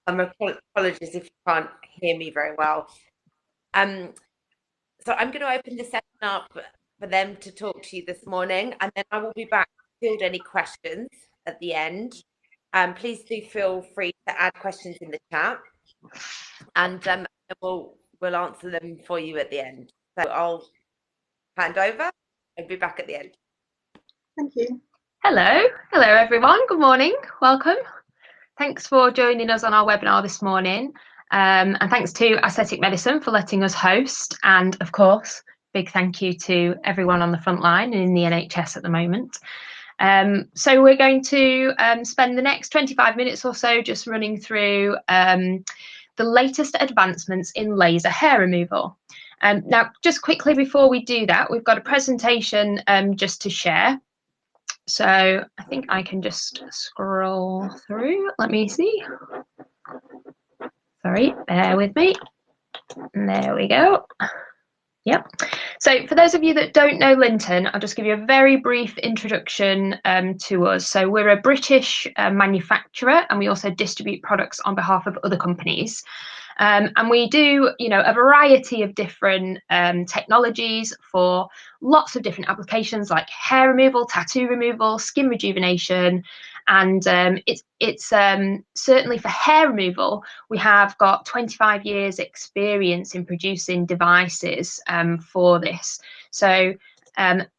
Apologies if you can't hear me very well. So I'm going to open the session up for them to talk to you this morning, and then I will be back to field any questions at the end. Please do feel free to add questions in the chat, and we'll answer them for you at the end. So I'll hand over and be back at the end. Thank you. Hello everyone. Good morning. Welcome. Thanks for joining us on our webinar this morning. And thanks to Aesthetic Medicine for letting us host. And of course, big thank you to everyone on the front line and in the NHS at the moment. So we're going to spend the next 25 minutes or so just running through the latest advancements in laser hair removal. Now, just quickly before we do that, we've got a presentation just to share. So I think I can just scroll through. Let me see. Sorry, bear with me. There we go. Yep. So for those of you that don't know Lynton, I'll just give you a very brief introduction to us. So we're a British manufacturer, and we also distribute products on behalf of other companies. And we do, a variety of different technologies for lots of different applications like hair removal, tattoo removal, skin rejuvenation. And it's certainly for hair removal, we have got 25 years experience in producing devices for this. So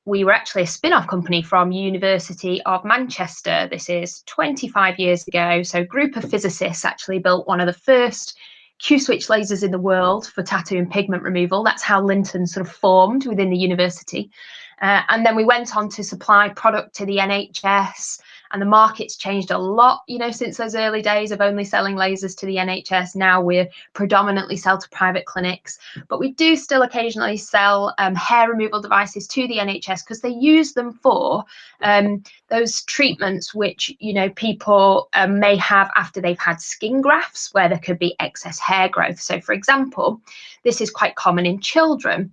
we were actually a spin-off company from University of Manchester. This is 25 years ago. So a group of physicists actually built one of the first Q-switch lasers in the world for tattoo and pigment removal. That's how Lynton sort of formed within the university. And then we went on to supply product to the NHS, and the market's changed a lot, since those early days of only selling lasers to the NHS. Now we're predominantly sell to private clinics, but we do still occasionally sell hair removal devices to the NHS because they use them for those treatments which, people may have after they've had skin grafts where there could be excess hair growth. So, for example, this is quite common in children.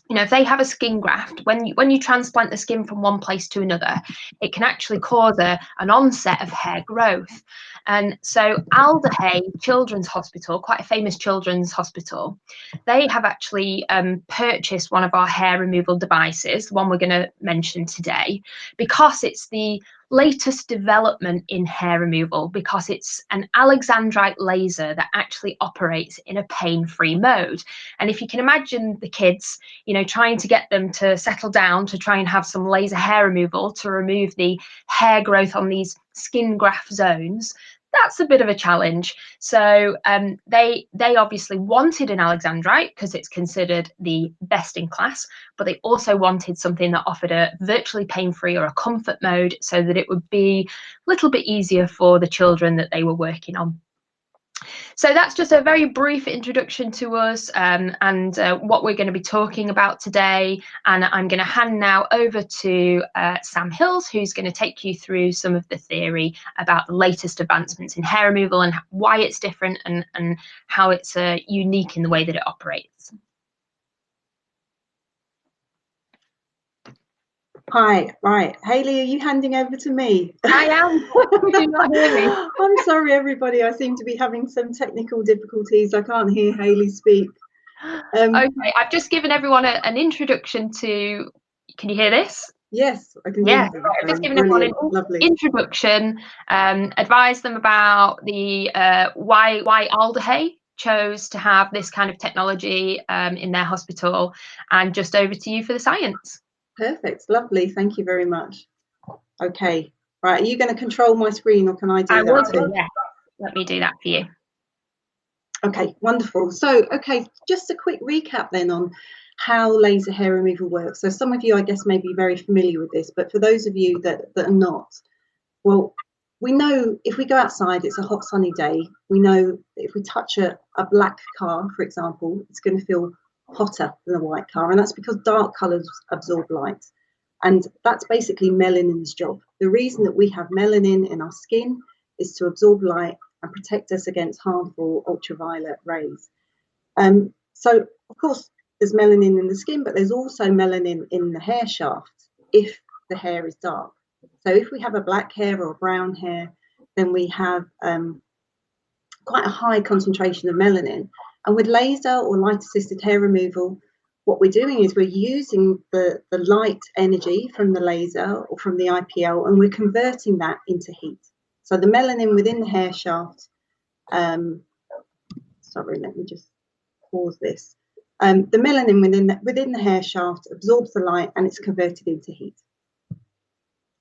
If they have a skin graft, when you transplant the skin from one place to another, it can actually cause an onset of hair growth. And so Alderhay Children's Hospital, quite a famous children's hospital, they have actually purchased one of our hair removal devices, the one we're going to mention today, because it's the latest development in hair removal, because it's an Alexandrite laser that actually operates in a pain-free mode. And if you can imagine the kids, trying to get them to settle down to try and have some laser hair removal to remove the hair growth on these skin graft zones, that's a bit of a challenge. So they obviously wanted an Alexandrite because it's considered the best in class, but they also wanted something that offered a virtually pain-free or a comfort mode so that it would be a little bit easier for the children that they were working on. So that's just a very brief introduction to us and what we're going to be talking about today. And I'm going to hand now over to Sam Hills, who's going to take you through some of the theory about the latest advancements in hair removal and why it's different and how it's unique in the way that it operates. Hi, right. Hayley, are you handing over to me? I am. You do not hear me. I'm sorry, everybody. I seem to be having some technical difficulties. I can't hear Hayley speak. Okay, I've just given everyone an introduction to. Can you hear this? Yes, I can hear you. I've just given everyone an introduction, advised them about the why Alderhay chose to have this kind of technology in their hospital, and just over to you for the science. Perfect, lovely, thank you very much. Okay, right, are you going to control my screen or can I do that too? Yeah, let me do that for you. Okay, wonderful. So, okay, just a quick recap then on how laser hair removal works. So some of you, I guess, may be very familiar with this, but for those of you that are not, well, we know if we go outside, it's a hot sunny day, we know that if we touch a black car, for example, it's going to feel hotter than a white car, and that's because dark colours absorb light, and that's basically melanin's job. The reason that we have melanin in our skin is to absorb light and protect us against harmful ultraviolet rays. So of course there's melanin in the skin, but there's also melanin in the hair shaft if the hair is dark. So if we have a black hair or a brown hair, then we have quite a high concentration of melanin. And with laser or light assisted hair removal, what we're doing is we're using the light energy from the laser or from the IPL, and we're converting that into heat. So the melanin within the hair shaft, sorry, let me just pause this. The melanin within the hair shaft absorbs the light and it's converted into heat.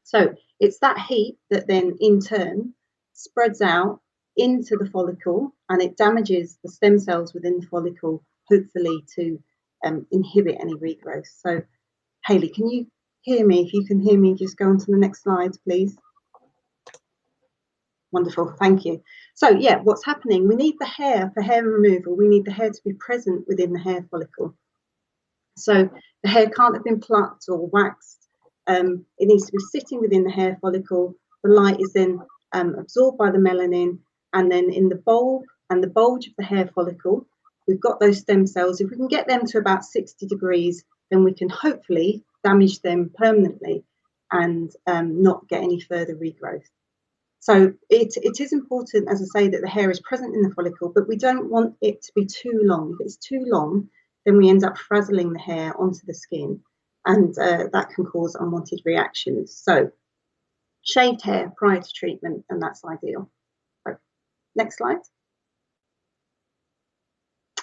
So it's that heat that then in turn spreads out into the follicle, and it damages the stem cells within the follicle, hopefully to inhibit any regrowth. So Hayley, can you hear me? If you can hear me, just go on to the next slide, please. Wonderful, thank you. So yeah, what's happening? We need the hair for hair removal. We need the hair to be present within the hair follicle. So the hair can't have been plucked or waxed. It needs to be sitting within the hair follicle. The light is then absorbed by the melanin, and then in the bulb and the bulge of the hair follicle, we've got those stem cells. If we can get them to about 60 degrees, then we can hopefully damage them permanently and not get any further regrowth. So it is important, as I say, that the hair is present in the follicle, but we don't want it to be too long. If it's too long, then we end up frazzling the hair onto the skin, and that can cause unwanted reactions. So shaved hair prior to treatment, and that's ideal. So, next slide.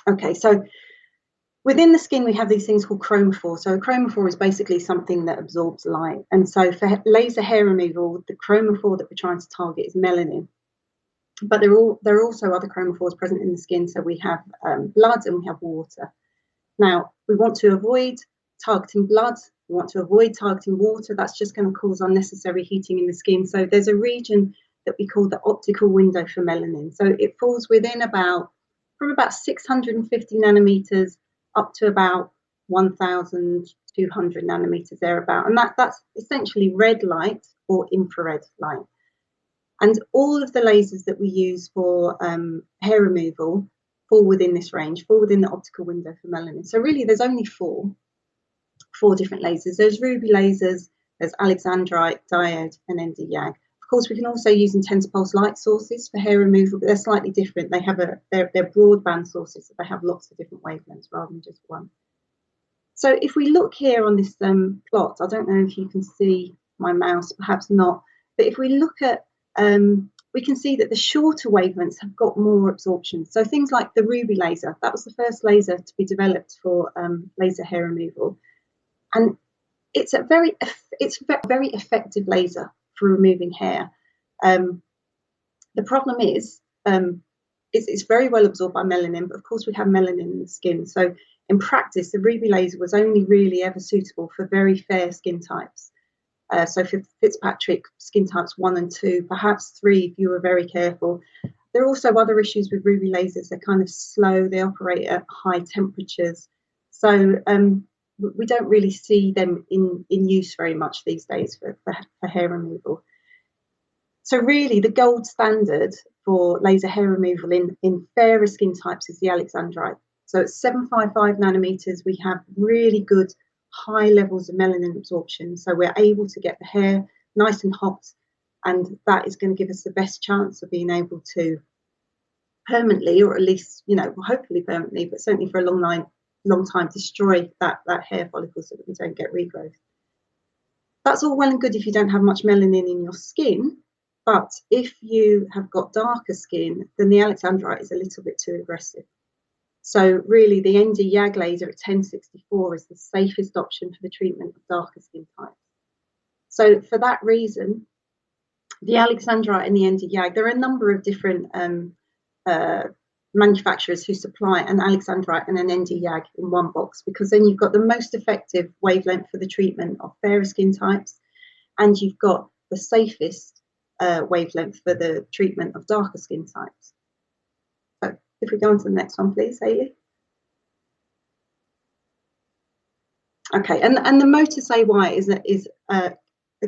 Okay, so within the skin, we have these things called chromophore. So a chromophore is basically something that absorbs light. And so for laser hair removal, the chromophore that we're trying to target is melanin. But there are also other chromophores present in the skin. So we have blood and we have water. Now, we want to avoid targeting blood. We want to avoid targeting water. That's just going to cause unnecessary heating in the skin. So there's a region that we call the optical window for melanin. So it falls within from about 650 nanometers up to about 1,200 nanometers thereabout. And that's essentially red light or infrared light. And all of the lasers that we use for hair removal fall within this range, fall within the optical window for melanin. So really there's only four different lasers. There's ruby lasers, there's Alexandrite, diode, and Nd YAG. Of course, we can also use intense pulse light sources for hair removal, but they're slightly different. They have they're broadband sources, so they have lots of different wavelengths rather than just one. So if we look here on this plot, I don't know if you can see my mouse, perhaps not, but if we look at, we can see that the shorter wavelengths have got more absorption. So things like the ruby laser, that was the first laser to be developed for laser hair removal. And it's a very effective laser for removing hair. The problem is it's very well absorbed by melanin, but of course we have melanin in the skin. So in practice, the ruby laser was only really ever suitable for very fair skin types. So for Fitzpatrick, skin types 1 and 2, perhaps 3 if you were very careful. There are also other issues with ruby lasers. They're kind of slow, they operate at high temperatures. So we don't really see them in use very much these days for hair removal. So really the gold standard for laser hair removal in fairer skin types is the Alexandrite. So at 755 nanometers, we have really good high levels of melanin absorption. So we're able to get the hair nice and hot, and that is going to give us the best chance of being able to permanently, or at least, hopefully permanently, but certainly for a long time, destroy that hair follicle so that we don't get regrowth. That's all well and good if you don't have much melanin in your skin, but if you have got darker skin, then the Alexandrite is a little bit too aggressive. So really the Nd YAG laser at 1064 is the safest option for the treatment of darker skin types. So for that reason, the Alexandrite and the Nd YAG, there are a number of different manufacturers who supply an Alexandrite and an Nd YAG in one box, because then you've got the most effective wavelength for the treatment of fairer skin types, and you've got the safest wavelength for the treatment of darker skin types. So if we go on to the next one, please, Hayley. Okay, and the Motus AY is a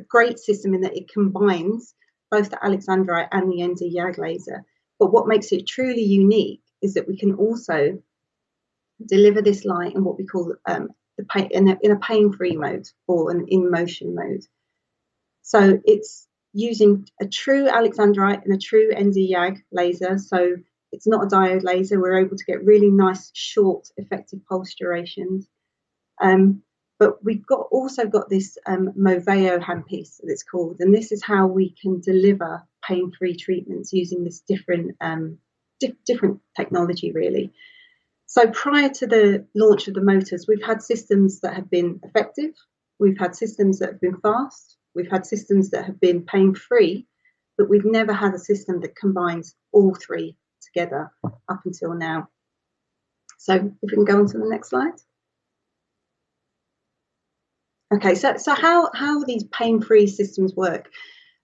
great system in that it combines both the Alexandrite and the Nd YAG laser. But what makes it truly unique is that we can also deliver this light in what we call in a pain-free mode, or an in-motion mode. So it's using a true Alexandrite and a true Nd YAG laser. So It's not a diode laser. We're able to get really nice, short, effective pulse durations. But we've also got this Moveo handpiece that it's called, and this is how we can deliver pain-free treatments using this different technology, really. So prior to the launch of the motors, we've had systems that have been effective, we've had systems that have been fast, we've had systems that have been pain-free, but we've never had a system that combines all three together up until now. So if we can go on to the next slide. Okay, so how these pain-free systems work?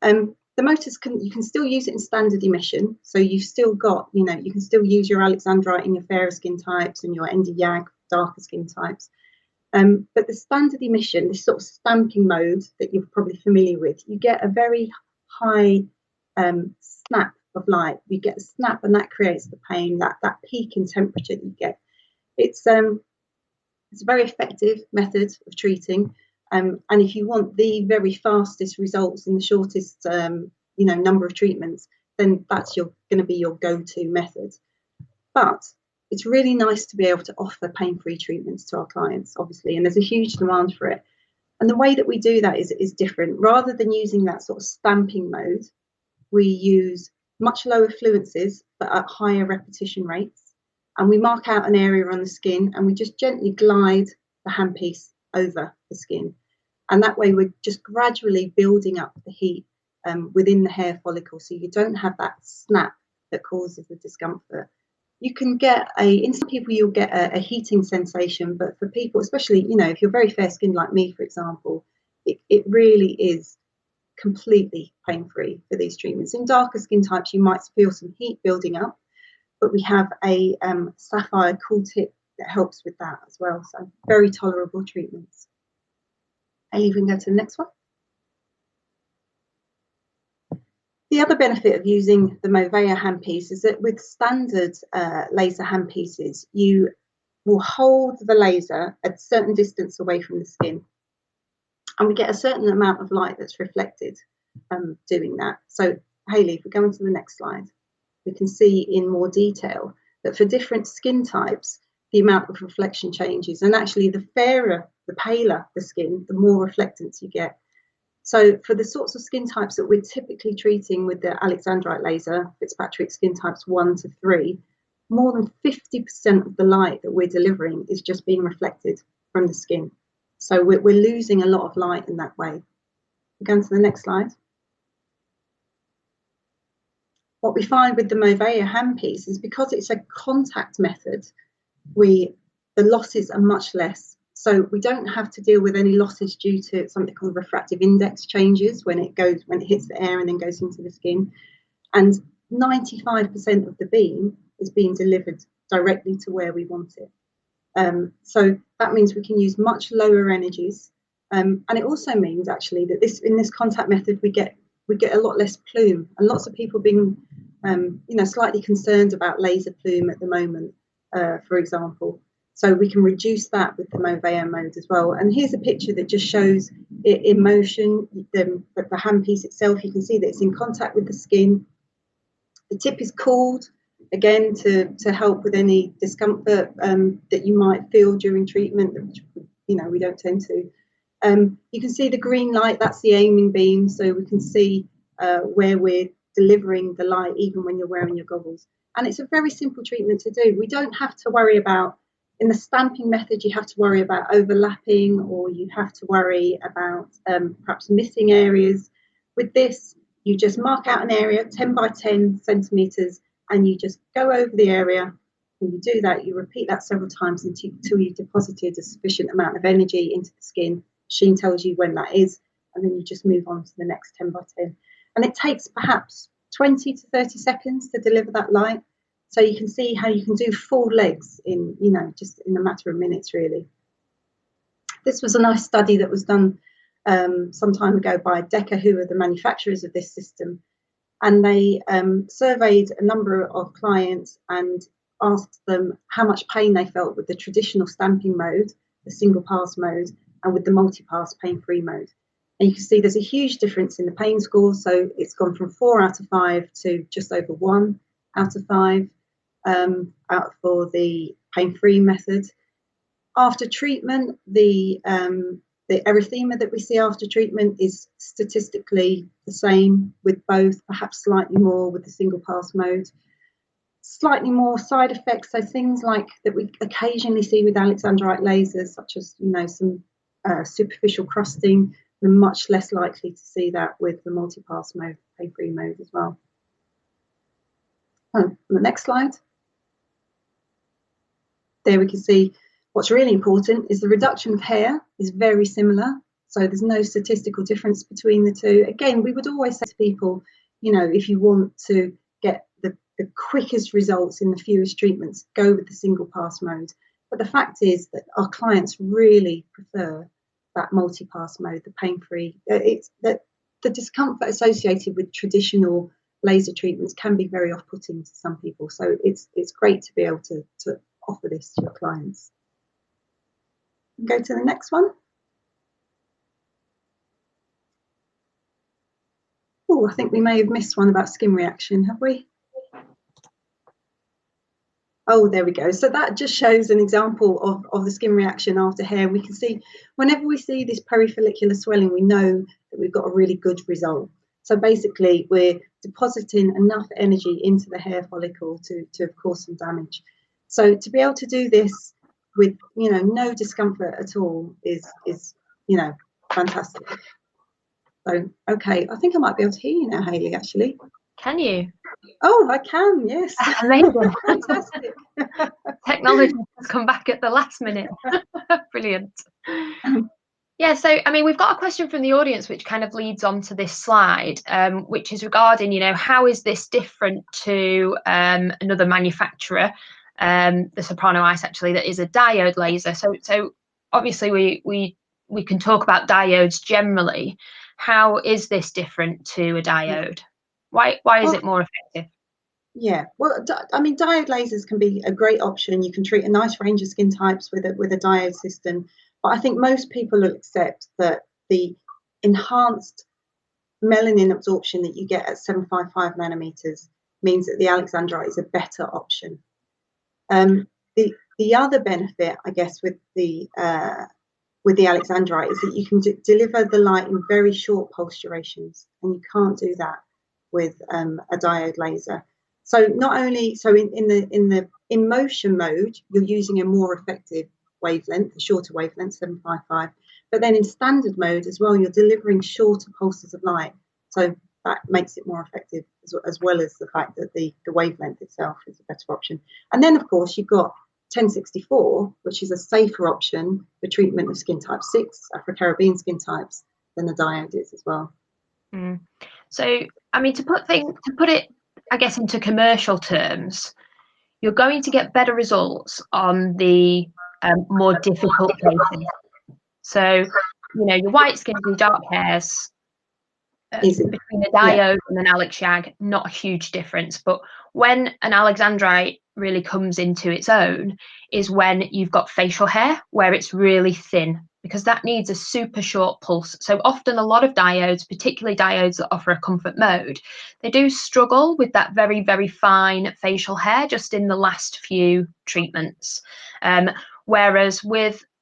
The motors you can still use it in standard emission, so you've still got, you can still use your Alexandrite in your fairer skin types and your Nd darker skin types. But the standard emission, this sort of stamping mode that you're probably familiar with, you get a very high snap of light. You get a snap, and that creates the pain, that peak in temperature that you get. It's a very effective method of treating. And if you want the very fastest results in the shortest, number of treatments, then that's going to be your go-to method. But it's really nice to be able to offer pain-free treatments to our clients, obviously, and there's a huge demand for it. And the way that we do that is different. Rather than using that sort of stamping mode, we use much lower fluencies, but at higher repetition rates. And we mark out an area on the skin, and we just gently glide the handpiece over the skin. And that way we're just gradually building up the heat within the hair follicle, so you don't have that snap that causes the discomfort. You can get in some people you'll get a heating sensation, but for people, especially, if you're very fair skinned like me, for example, it really is completely pain-free for these treatments. In darker skin types, you might feel some heat building up, but we have a sapphire cool tip that helps with that as well. So very tolerable treatments. Hayley, we can go to the next one. The other benefit of using the Moveo handpiece is that with standard laser handpieces, you will hold the laser at a certain distance away from the skin, and we get a certain amount of light that's reflected doing that. So Hayley, if we go on to the next slide, we can see in more detail that for different skin types, the amount of reflection changes, and actually the fairer, the paler the skin, the more reflectance you get. So for the sorts of skin types that we're typically treating with the Alexandrite laser, Fitzpatrick skin types 1 to 3, more than 50% of the light that we're delivering is just being reflected from the skin. So we're losing a lot of light in that way. We're going to the next slide. What we find with the Moveo handpiece is because it's a contact method, the losses are much less. So we don't have to deal with any losses due to something called refractive index changes when it hits the air and then goes into the skin. And 95% of the beam is being delivered directly to where we want it. So that means we can use much lower energies. And it also means actually that in this contact method we get a lot less plume, and lots of people being slightly concerned about laser plume at the moment, for example. So we can reduce that with the Moveo mode as well. And here's a picture that just shows it in motion, the handpiece itself. You can see that it's in contact with the skin. The tip is cooled, again, to help with any discomfort that you might feel during treatment, which, we don't tend to. You can see the green light, that's the aiming beam, so we can see where we're delivering the light even when you're wearing your goggles. And it's a very simple treatment to do. We don't have to worry about, in the stamping method, you have to worry about overlapping, or you have to worry about perhaps missing areas. With this, you just mark out an area, 10 by 10 centimetres, and you just go over the area. When you do that, you repeat that several times until you've deposited a sufficient amount of energy into the skin. Machine tells you when that is, and then you just move on to the next 10 by 10. And it takes perhaps 20 to 30 seconds to deliver that light. So you can see how you can do full legs in, just in a matter of minutes, really. This was a nice study that was done some time ago by Decker, who are the manufacturers of this system. And they surveyed a number of clients and asked them how much pain they felt with the traditional stamping mode, the single pass mode, and with the multi-pass pain-free mode. And you can see there's a huge difference in the pain score. So it's gone from 4 out of 5 to just over 1 out of 5. out for the pain-free method. After treatment, the erythema that we see after treatment is statistically the same with both, perhaps slightly more with the single pass mode. Slightly more side effects, so things like that we occasionally see with Alexandrite lasers, such as some superficial crusting. We're much less likely to see that with the multi-pass mode, pain-free mode as well. On the next slide, there we can see what's really important is the reduction of hair is very similar. So there's no statistical difference between the two. Again, we would always say to people, if you want to get the quickest results in the fewest treatments, go with the single pass mode. But the fact is that our clients really prefer that multi-pass mode, the pain-free. It's that the discomfort associated with traditional laser treatments can be very off-putting to some people. So it's great to be able to offer this to your clients. Go to the next one. Oh, I think we may have missed one about skin reaction, have we? Oh, there we go. So that just shows an example of the skin reaction after hair. We can see whenever we see this perifollicular swelling, we know that we've got a really good result. So basically, we're depositing enough energy into the hair follicle to cause some damage. So to be able to do this with no discomfort at all is fantastic. So okay, I think I might be able to hear you now, Hayley. Actually, can you? Oh, I can. Yes. Amazing. Fantastic. Technology has come back at the last minute. Brilliant. Yeah, so I mean, we've got a question from the audience which kind of leads on to this slide, which is regarding, how is this different to another manufacturer, the Soprano Ice, actually, that is a diode laser. So obviously we can talk about diodes generally. How is this different to a diode? Why is it more effective? Yeah, well, I mean, diode lasers can be a great option. You can treat a nice range of skin types with a diode system. But I think most people will accept that the enhanced melanin absorption that you get at 755 nanometers means that the Alexandrite is a better option. The other benefit, I guess, with the Alexandrite is that you can deliver the light in very short pulse durations, and you can't do that with a diode laser. So not only in motion mode, you're using a more effective wavelength, a shorter wavelength, 755, but then in standard mode as well, you're delivering shorter pulses of light. So that makes it more effective, as well as the fact that the wavelength itself is a better option. And then, of course, you've got 1064, which is a safer option for treatment of skin type 6, Afro-Caribbean skin types, than the diode is as well. So, I mean, to put it, I guess, into commercial terms, you're going to get better results on the more difficult cases. So, your white skin, your dark hairs, between a diode and an Alex Shag, not a huge difference. But when an Alexandrite really comes into its own is when you've got facial hair where it's really thin, because that needs a super short pulse. So often a lot of diodes, particularly diodes that offer a comfort mode, they do struggle with that very, very fine facial hair just in the last few treatments. Whereas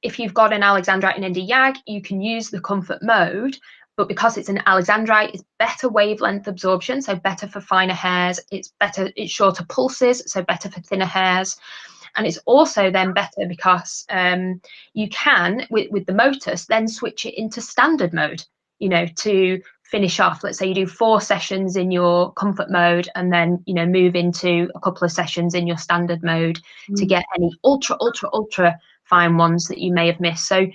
if you've got an Alexandrite and Nd YAG, you can use the comfort mode, but because it's an Alexandrite, it's better wavelength absorption, so better for finer hairs. It's shorter pulses, so better for thinner hairs. And it's also then better because you can, with the Motus, then switch it into standard mode, to finish off. Let's say you do 4 sessions in your comfort mode and then, move into a couple of sessions in your standard mode to get any ultra, ultra, ultra fine ones that you may have missed. So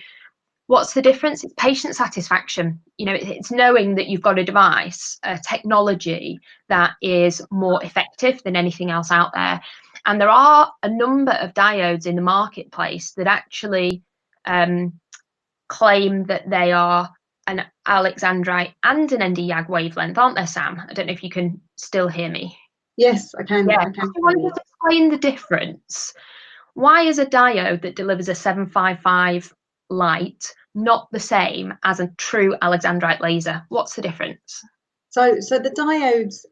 what's the difference? It's patient satisfaction. It's knowing that you've got a device, a technology that is more effective than anything else out there. And there are a number of diodes in the marketplace that actually claim that they are an Alexandrite and an Nd YAG wavelength, aren't there, Sam? I don't know if you can still hear me. Yes, I can. Yeah. I can. I want to explain the difference. Why is a diode that delivers a 755 light not the same as a true Alexandrite laser? What's the difference? So the diodes,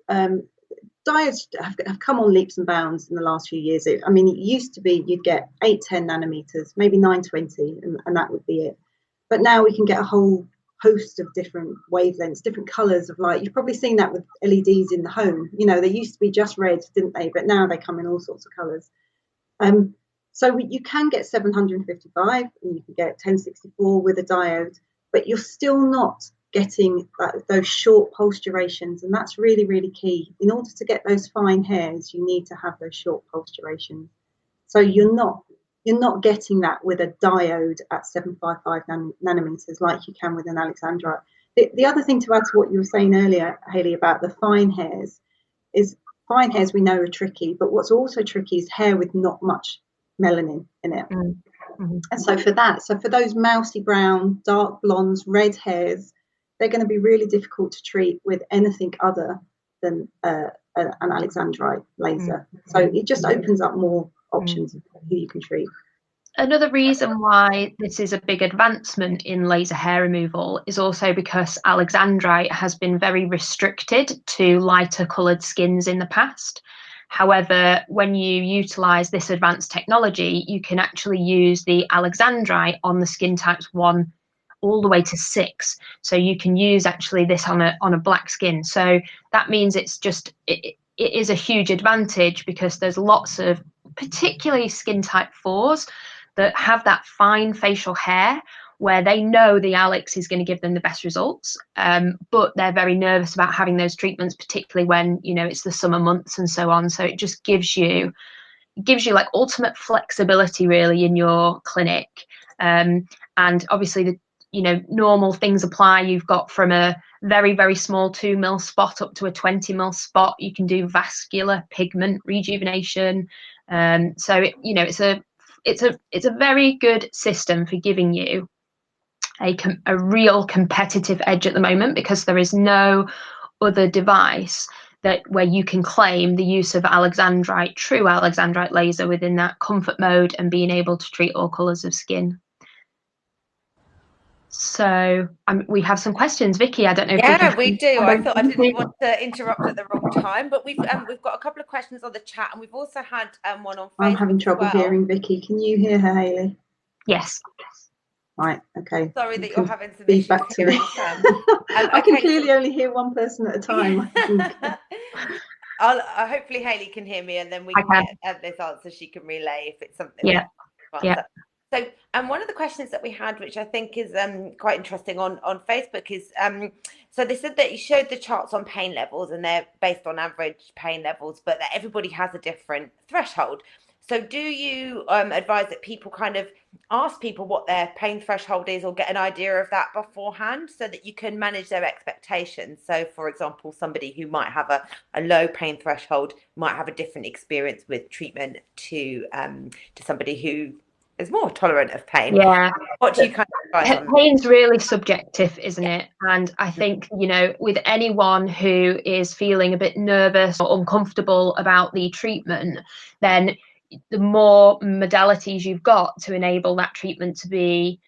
diodes have come on leaps and bounds in the last few years. I mean, it used to be you'd get 810 nanometers, maybe 920, and that would be it. But now we can get a whole host of different wavelengths, different colors of light. You've probably seen that with LEDs in the home. You know, they used to be just red, didn't they? But now they come in all sorts of colors. So you can get 755 and you can get 1064 with a diode, but you're still not getting those short pulse durations, and that's really, really key. In order to get those fine hairs, you need to have those short pulse durations. So you're not getting that with a diode at 755 nanometers like you can with an Alexandrite. The other thing to add to what you were saying earlier, Hayley, about the fine hairs, is fine hairs we know are tricky, but what's also tricky is hair with not much melanin in it. Mm-hmm. And so for those mousy brown, dark blondes, red hairs, they're going to be really difficult to treat with anything other than an Alexandrite laser. Mm-hmm. So it just opens up more options of who you can treat. Another reason why this is a big advancement in laser hair removal is also because Alexandrite has been very restricted to lighter coloured skins in the past. However, when you utilise this advanced technology, you can actually use the Alexandrite on the skin types 1 all the way to 6. So you can use actually this on a black skin. So that means it is a huge advantage, because there's lots of particularly skin type 4s that have that fine facial hair where they know the Alex is going to give them the best results, but they're very nervous about having those treatments, particularly when, you know, it's the summer months and so on. So it just gives you like ultimate flexibility really in your clinic. And obviously the, you know, normal things apply. You've got from a very, very small 2 mil spot up to a 20 mil spot. You can do vascular pigment rejuvenation. So it, you know, it's a very good system for giving you a real competitive edge at the moment, because there is no other device where you can claim the use of true Alexandrite laser within that comfort mode and being able to treat all colours of skin. So we have some questions, Vicky. I don't know. Yeah, we do. I thought I didn't want to interrupt at the wrong time, but we've got a couple of questions on the chat, and we've also had one on Facebook. I'm having trouble hearing Vicky. Can you hear her, Hayley? Yes. Right. Okay. Sorry that you're having some issues hearing Sam. I can clearly only hear one person at a time. Hopefully Hayley can hear me, and then we can get this answer. She can relay if it's something. Yeah. Yeah. So, one of the questions that we had, which I think is quite interesting on Facebook, is so they said that you showed the charts on pain levels, and they're based on average pain levels, but that everybody has a different threshold. So do you advise that people kind of ask people what their pain threshold is, or get an idea of that beforehand, so that you can manage their expectations? So, for example, somebody who might have a low pain threshold might have a different experience with treatment to somebody who is more tolerant of pain. Yeah. What do you kind of advise on? Pain's really subjective, isn't it? And I think, you know, with anyone who is feeling a bit nervous or uncomfortable about the treatment, then the more modalities you've got to enable that treatment to be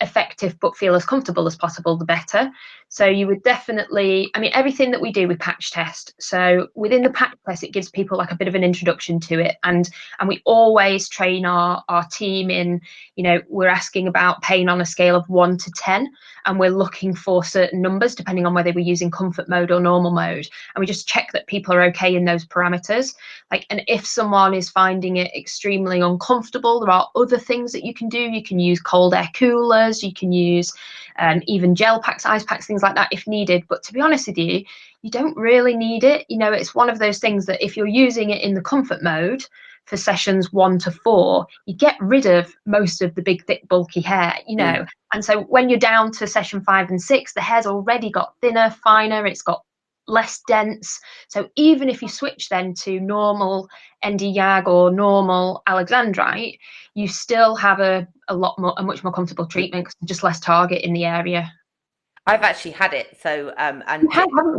effective but feel as comfortable as possible, the better. So you would definitely, I mean, everything that we do with patch test, so within the patch test it gives people like a bit of an introduction to it, and we always train our team in, you know, we're asking about pain on a scale of 1 to 10, and we're looking for certain numbers depending on whether we're using comfort mode or normal mode, and we just check that people are okay in those parameters. Like, and if someone is finding it extremely uncomfortable, there are other things that you can do. You can use cold air coolers, you can use even gel packs, ice packs, things like that if needed. But to be honest with you, you don't really need it. You know, it's one of those things that if you're using it in the comfort mode for sessions 1 to 4, you get rid of most of the big, thick, bulky hair, you know. And so when you're down to session 5 and 6, the hair's already got thinner, finer, it's got less dense. So even if you switch then to normal Nd YAG or normal Alexandrite, you still have a much more comfortable treatment because there's just less target in the area. I've actually had it, so and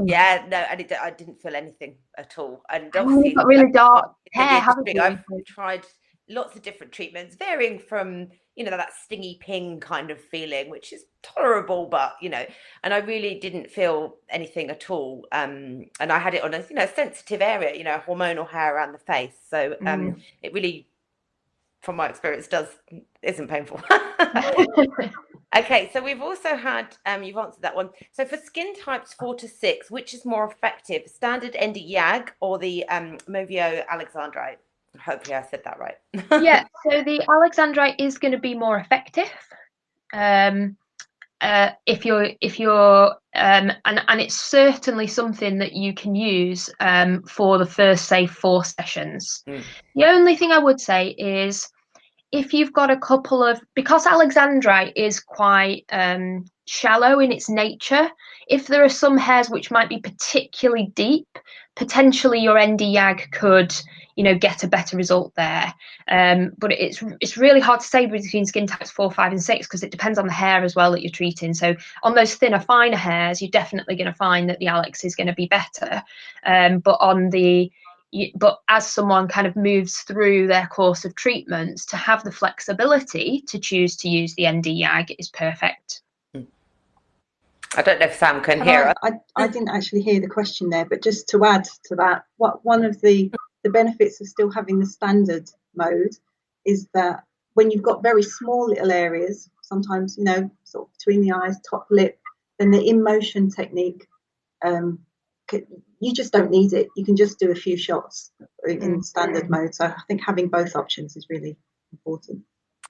yeah, no, and I didn't feel anything at all. And obviously, you've got really dark hair, haven't you? I've tried lots of different treatments, varying from, that stingy ping kind of feeling, which is tolerable, but and I really didn't feel anything at all. And I had it on a sensitive area, hormonal hair around the face. So it really, from my experience, isn't painful. Okay, so we've also had, you've answered that one. So for skin types 4 to 6, which is more effective, standard Nd YAG or the Movio Alexandrite? Hopefully I said that right. Yeah, so the Alexandrite is going to be more effective. If you're and it's certainly something that you can use for the first, say, 4 sessions. The only thing I would say is, if you've got a couple of, because Alexandrite is quite shallow in its nature, if there are some hairs which might be particularly deep, potentially your Nd YAG could get a better result there. But it's really hard to say between skin types 4, 5 and 6, because it depends on the hair as well that you're treating. So on those thinner, finer hairs, you're definitely going to find that the Alex is going to be better. But as someone kind of moves through their course of treatments, to have the flexibility to choose to use the Nd YAG is perfect. I don't know if Sam can hear us. I didn't actually hear the question there, but just to add to that, one of the benefits of still having the standard mode is that when you've got very small little areas, sometimes, sort of between the eyes, top lip, then the in motion technique, you just don't need it. You can just do a few shots in standard mode. So I think having both options is really important.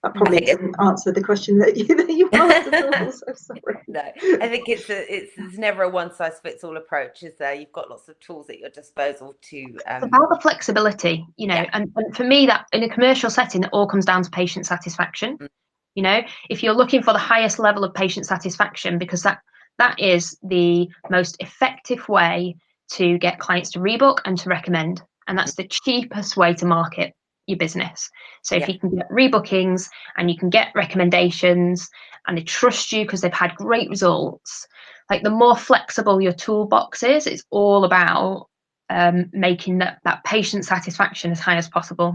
That probably didn't answer the question that you asked at all. So sorry. No, I think it's never a one size fits all approach, is there? You've got lots of tools at your disposal to. It's about the flexibility, and for me, that in a commercial setting, it all comes down to patient satisfaction. If you're looking for the highest level of patient satisfaction, because that is the most effective way to get clients to rebook and to recommend, and that's the cheapest way to market your business. So if you can get rebookings and you can get recommendations and they trust you because they've had great results, like, the more flexible your toolbox is, it's all about making that patient satisfaction as high as possible.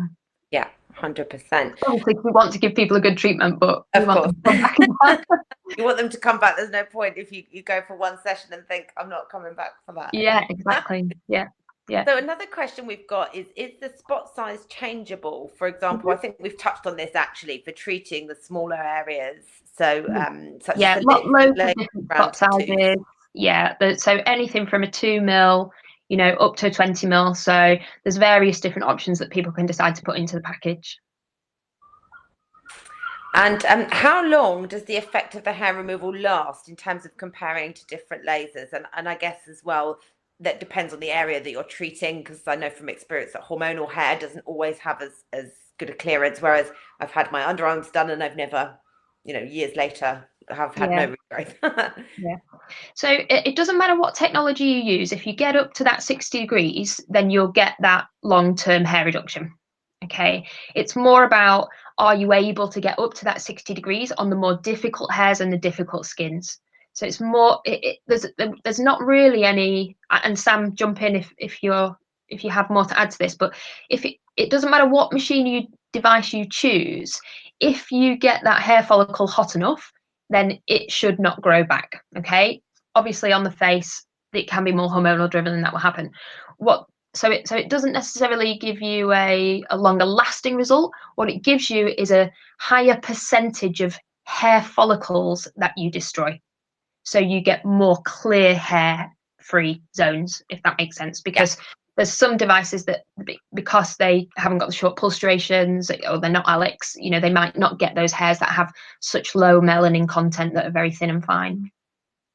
Yeah, 100%. Obviously, we want to give people a good treatment, but of course. You want them to come back. There's no point if you go for one session and think, I'm not coming back for that. Yeah, exactly. Yeah. So another question we've got is the spot size changeable? For example, I think we've touched on this actually for treating the smaller areas. So such as loads of different spot sizes. Yeah, so anything from a 2 mil, up to a 20 mil. So there's various different options that people can decide to put into the package. And how long does the effect of the hair removal last in terms of comparing to different lasers? And I guess as well, that depends on the area that you're treating, because I know from experience that hormonal hair doesn't always have as good a clearance, whereas I've had my underarms done and I've never, years later, have had no regrowth. So it doesn't matter what technology you use. If you get up to that 60 degrees, then you'll get that long-term hair reduction. Okay, it's more about, are you able to get up to that 60 degrees on the more difficult hairs and the difficult skins? So it's more, there's not really any, and Sam, jump in if you have more to add to this, but if it doesn't matter what device you choose, if you get that hair follicle hot enough, then it should not grow back. Okay, obviously on the face, it can be more hormonal driven and that will happen. So it doesn't necessarily give you a longer lasting result. What it gives you is a higher percentage of hair follicles that you destroy. So you get more clear hair-free zones, if that makes sense. Because there's some devices that, because they haven't got the short pulse durations or they're not Alex, they might not get those hairs that have such low melanin content that are very thin and fine.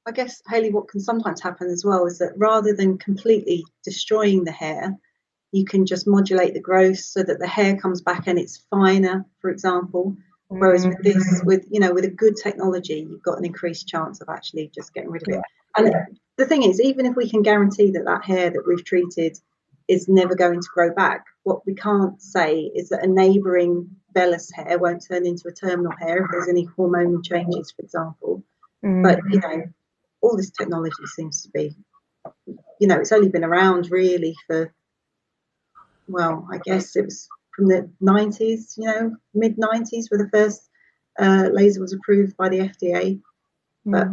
I guess, Hayley, what can sometimes happen as well is that rather than completely destroying the hair, you can just modulate the growth so that the hair comes back and it's finer, for example. Whereas with this, with a good technology, you've got an increased chance of actually just getting rid of it. And the thing is, even if we can guarantee that hair that we've treated is never going to grow back, what we can't say is that a neighbouring vellus hair won't turn into a terminal hair if there's any hormonal changes, for example. But all this technology seems to be, it's only been around really for, well, I guess it was from the 90s, mid 90s were the first laser was approved by the FDA, but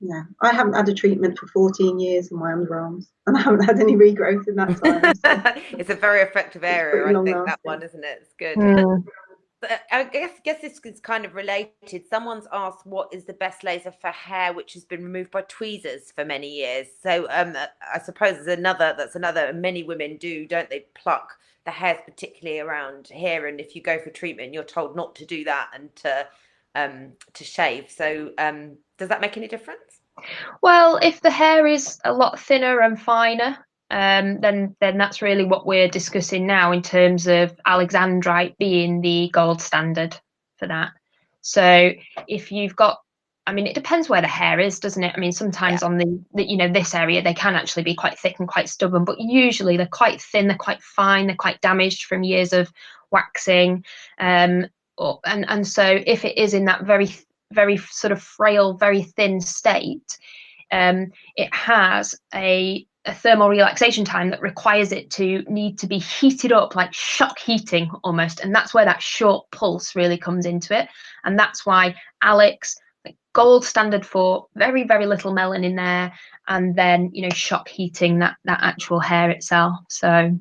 yeah, I haven't had a treatment for 14 years in my underarms, and I haven't had any regrowth in that time. So it's a very effective area, I think, that one, isn't it? It's good. But I guess this is kind of related. Someone's asked, what is the best laser for hair which has been removed by tweezers for many years? So I suppose that's another many women do, don't they, pluck the hairs, particularly around here, and if you go for treatment you're told not to do that and to shave. So does that make any difference? Well, if the hair is a lot thinner and finer, then that's really what we're discussing now in terms of Alexandrite being the gold standard for that. So if you've got, I mean, it depends where the hair is, doesn't it? I mean, sometimes on the this area, they can actually be quite thick and quite stubborn, but usually they're quite thin, they're quite fine, they're quite damaged from years of waxing. And so if it is in that very sort of frail, very thin state, it has a thermal relaxation time that requires it to need to be heated up, like shock heating almost, and that's where that short pulse really comes into it. And that's why Alex, like, gold standard for very, very little melanin there, and then shock heating that actual hair itself. So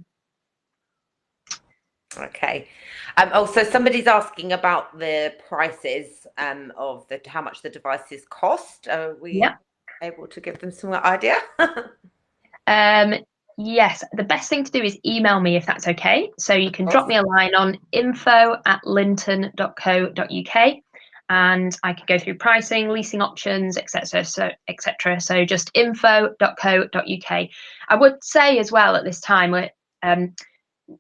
okay. Also, somebody's asking about the prices of how much the devices cost. Are we able to give them some idea? Yes, the best thing to do is email me if that's okay. So you can drop me a line on info@lynton.co.uk, and I can go through pricing, leasing options, etc. So just info.co.uk. I would say as well at this time, we're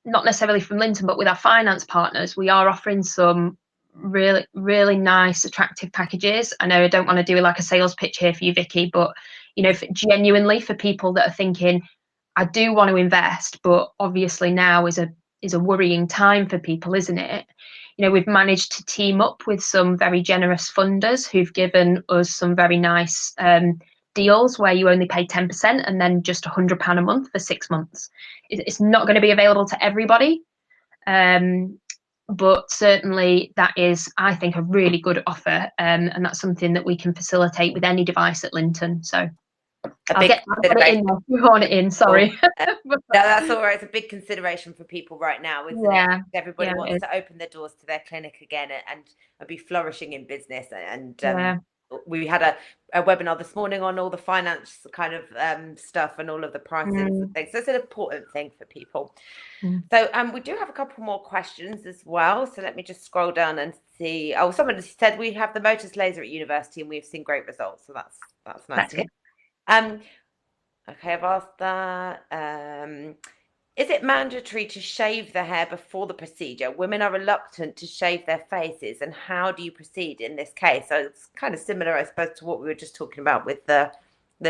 not necessarily from Lynton, but with our finance partners, we are offering some really, really nice, attractive packages. I know I don't want to do like a sales pitch here for you, Vicky, but genuinely for people that are thinking, I do want to invest, but obviously now is a worrying time for people, isn't it? We've managed to team up with some very generous funders who've given us some very nice deals where you only pay 10% and then just £100 a month for 6 months. It's not going to be available to everybody, but certainly that is, I think, a really good offer, and that's something that we can facilitate with any device at Lynton. So I'll get it in. You want it in, sorry. No, that's all right. It's a big consideration for people right now, isn't it? Everybody wants to open their doors to their clinic again and be flourishing in business. And we had a webinar this morning on all the finance kind of stuff and all of the prices and things. So it's an important thing for people. So we do have a couple more questions as well. So let me just scroll down and see. Oh, someone said we have the Motus laser at university and we've seen great results. So that's nice. That's good. Okay, I've asked that. Is it mandatory to shave the hair before the procedure? Women are reluctant to shave their faces, and how do you proceed in this case? So it's kind of similar, I suppose, to what we were just talking about with the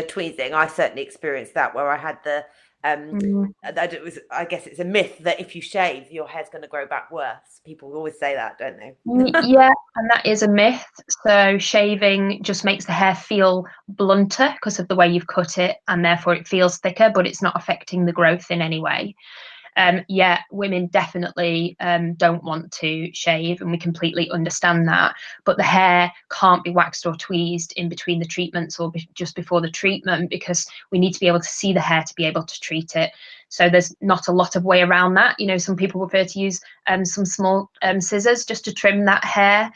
tweezing. I certainly experienced that, where I had the I guess it's a myth that if you shave, your hair's going to grow back worse. People always say that, don't they? Yeah, and that is a myth. So shaving just makes the hair feel blunter because of the way you've cut it, and therefore it feels thicker, but it's not affecting the growth in any way. Women definitely don't want to shave, and we completely understand that, but the hair can't be waxed or tweezed in between the treatments or just before the treatment, because we need to be able to see the hair to be able to treat it. So there's not a lot of way around that. Some people prefer to use some small scissors just to trim that hair,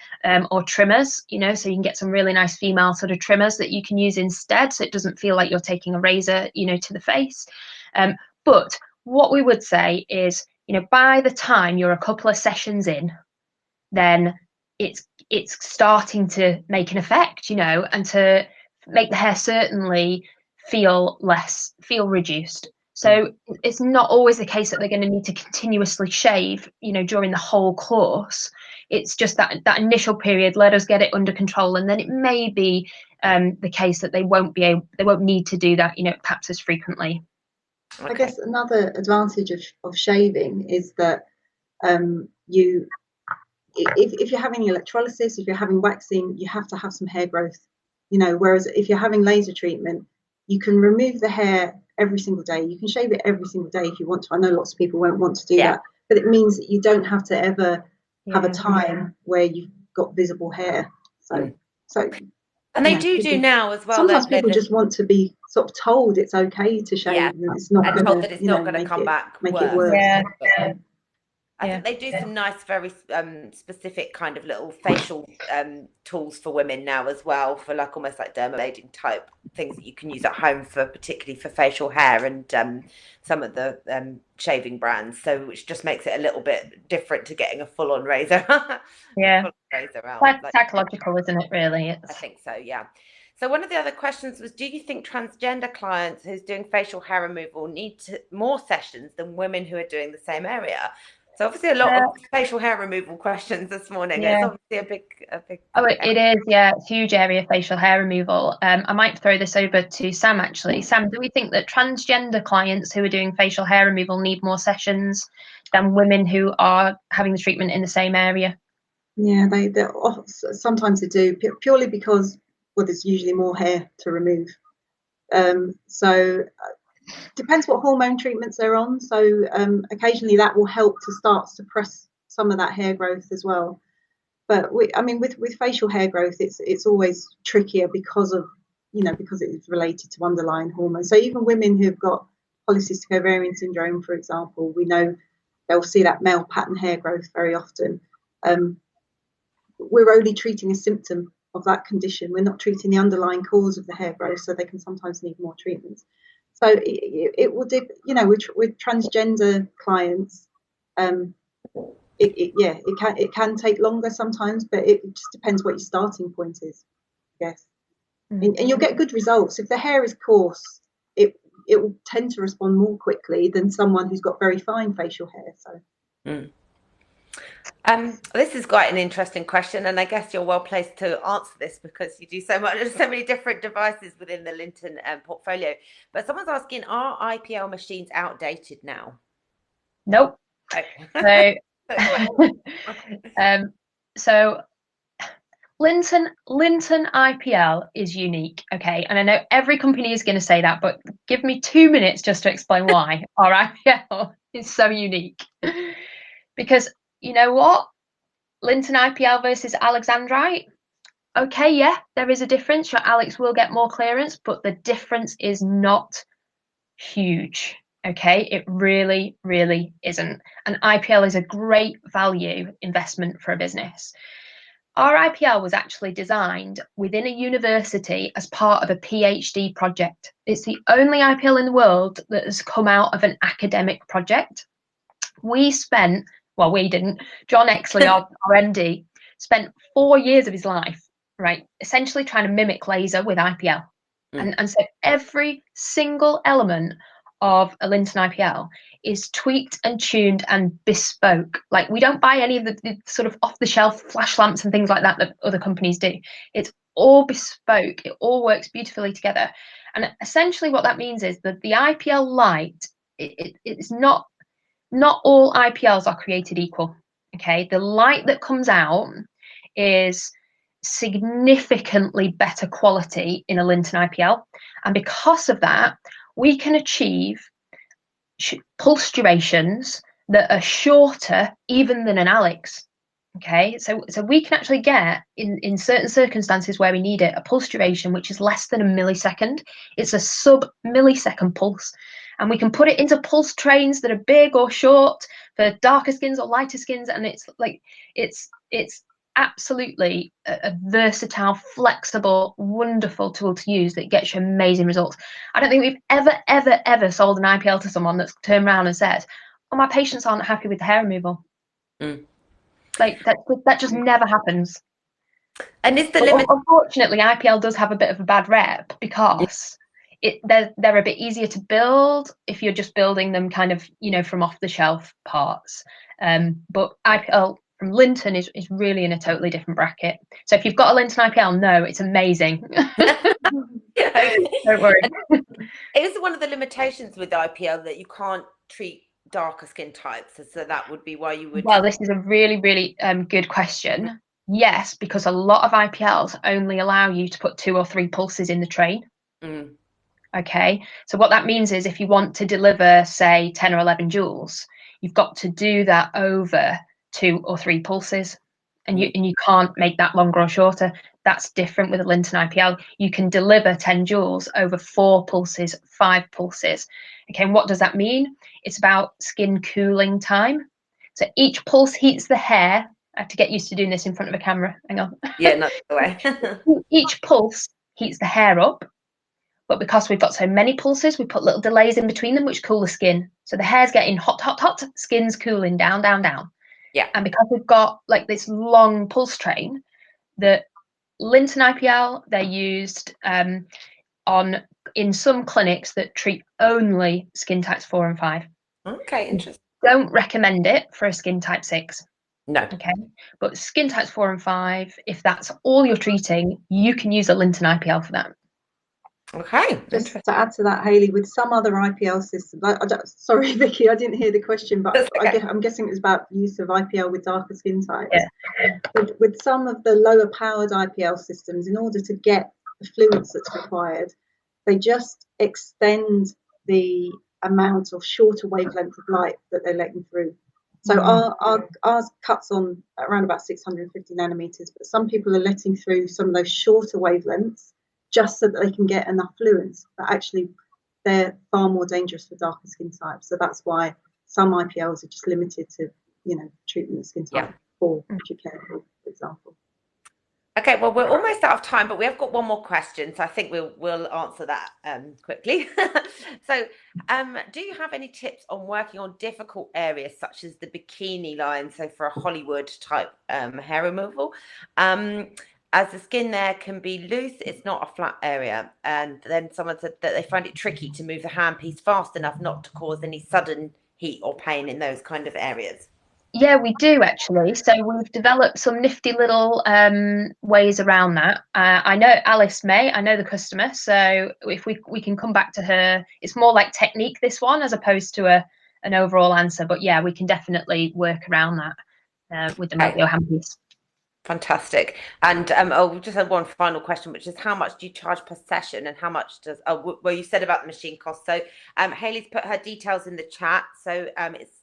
or trimmers, so you can get some really nice female sort of trimmers that you can use instead, so it doesn't feel like you're taking a razor to the face. But what we would say is, by the time you're a couple of sessions in, then it's starting to make an effect, and to make the hair certainly feel reduced. So it's not always the case that they're going to need to continuously shave, during the whole course. It's just that initial period, let us get it under control, and then it may be the case that they won't need to do that, perhaps as frequently. Okay. I guess another advantage of shaving is that if you're having electrolysis, if you're having waxing, you have to have some hair growth, whereas if you're having laser treatment, you can remove the hair every single day. You can shave it every single day if you want to. I know lots of people won't want to do that, but it means that you don't have to ever have a time where you've got visible hair. So and they you know, do now as well. Sometimes people just want to be sort of told it's okay to shave, yeah, and it's not and going told to, that it's not going to come back make it worse. Yeah. I think they do some nice, very specific kind of little facial tools for women now as well, for like almost like dermaplaning type things that you can use at home for, particularly for facial hair, and some of the shaving brands. So which just makes it a little bit different to getting a full-on razor. Yeah, razor out. quite psychological, isn't it? Really, I think so. Yeah. So one of the other questions was, do you think transgender clients who's doing facial hair removal need more sessions than women who are doing the same area? So obviously a lot of facial hair removal questions this morning. Yeah. It's obviously a big. Oh, it is. Yeah, it's a huge area, facial hair removal. I might throw this over to Sam, actually. Sam, do we think that transgender clients who are doing facial hair removal need more sessions than women who are having the treatment in the same area? Yeah, they sometimes they do, purely because, well, there's usually more hair to remove. So depends what hormone treatments they're on. So occasionally that will help to start suppress some of that hair growth as well. But with facial hair growth, it's always trickier because of, because it's related to underlying hormones. So even women who've got polycystic ovarian syndrome, for example, we know they'll see that male pattern hair growth very often. We're only treating a symptom of that condition. We're not treating the underlying cause of the hair growth, so they can sometimes need more treatments. So it will, with transgender clients, it can take longer sometimes, but it just depends what your starting point is, I guess. And you'll get good results. If the hair is coarse, it will tend to respond more quickly than someone who's got very fine facial hair. So. This is quite an interesting question, and I guess you're well placed to answer this because you do so many different devices within the Lynton portfolio. But someone's asking, are IPL machines outdated now? Nope. Okay. So Lynton IPL is unique, okay? And I know every company is going to say that, but give me 2 minutes just to explain why our IPL is so unique. Because you know what? Lynton IPL versus Alexandrite. Okay, yeah, there is a difference. Your Alex will get more clearance, but the difference is not huge. Okay, it really, really isn't. And IPL is a great value investment for a business. Our IPL was actually designed within a university as part of a PhD project. It's the only IPL in the world that has come out of an academic project. We didn't. John Exley, our MD, spent 4 years of his life, right, essentially trying to mimic laser with IPL. And so every single element of a Lynton IPL is tweaked and tuned and bespoke. Like, we don't buy any of the sort of off-the-shelf flash lamps and things like that other companies do. It's all bespoke. It all works beautifully together. And essentially what that means is that the IPL light, it's not all IPLs are created equal. Okay, the light that comes out is significantly better quality in a Lynton IPL, and because of that, we can achieve pulse durations that are shorter even than an Alex. Okay, so we can actually get, in certain circumstances where we need it, a pulse duration which is less than a millisecond. It's a sub-millisecond pulse, and we can put it into pulse trains that are big or short for darker skins or lighter skins, and it's absolutely a versatile, flexible, wonderful tool to use that gets you amazing results. I don't think we've ever sold an IPL to someone that's turned around and said, "Oh, my patients aren't happy with the hair removal." Like that just never happens. And is the limit? Unfortunately, IPL does have a bit of a bad rep because they're a bit easier to build if you're just building them kind of, from off the shelf parts. But IPL from Lynton is really in a totally different bracket. So if you've got a Lynton IPL, no, it's amazing. Don't worry. Is one of the limitations with IPL that you can't treat darker skin types? So that would be why you would. Well, this is a really, really good question. Yes, because a lot of IPLs only allow you to put 2 or 3 pulses in the train. Okay, so what that means is if you want to deliver, say, 10 or 11 joules, you've got to do that over 2 or 3 pulses. and you can't make that longer or shorter. That's different with a Lynton IPL. You can deliver 10 joules over 4 pulses, 5 pulses. Okay, and what does that mean? It's about skin cooling time. So each pulse heats the hair. I have to get used to doing this in front of a camera. Hang on. Yeah, not the way. Each pulse heats the hair up, but because we've got so many pulses, we put little delays in between them, which cool the skin. So the hair's getting hot, hot, hot, skin's cooling down, down, down. Yeah. And because we've got like this long pulse train, the Lynton IPL, they're used in some clinics that treat only skin types 4 and 5. Okay, interesting. Don't recommend it for a skin type 6. No. Okay, but skin types 4 and 5, if that's all you're treating, you can use a Lynton IPL for that. Okay. Just to add to that, Hayley, with some other IPL systems, sorry, Vicky, I didn't hear the question, but okay. I'm guessing it was about use of IPL with darker skin types. Yeah. With some of the lower powered IPL systems, in order to get the fluence that's required, they just extend the amount of shorter wavelength of light that they're letting through. So ours cuts on around about 650 nanometers, but some people are letting through some of those shorter wavelengths just so that they can get enough fluence, but actually they're far more dangerous for darker skin types. So that's why some IPLs are just limited to, treatment of skin type 4, which you care for example. Okay, well, we're almost out of time, but we have got one more question, so I think we'll answer that quickly. So, do you have any tips on working on difficult areas such as the bikini line, so for a Hollywood type hair removal? As the skin there can be loose, it's not a flat area. And then someone said that they find it tricky to move the handpiece fast enough not to cause any sudden heat or pain in those kind of areas. Yeah, we do actually. So we've developed some nifty little ways around that. I know Alice May, I know the customer. So if we can come back to her, it's more like technique, this one, as opposed to an overall answer. But yeah, we can definitely work around that with the Moglio handpiece. Fantastic. And we just had one final question, which is how much do you charge per session, and how much does well, you said about the machine cost. So Hayley's put her details in the chat, so it's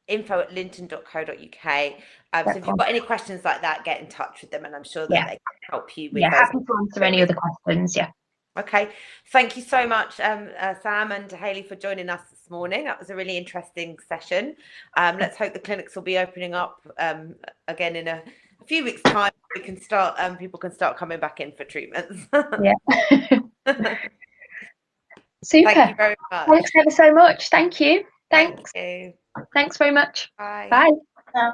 info@lynton.co.uk. So if you've got any questions like that, get in touch with them, and I'm sure that they can help you with those. Happy to answer any other questions. Okay, thank you so much, Sam and Hayley, for joining us this morning. That was a really interesting session. Let's hope the clinics will be opening up again in a few weeks' time. We can start. People can start coming back in for treatments. Super. Thank you very much. Thanks ever so much. Thank you. Thank you. Thanks very much. Bye. Bye. Yeah.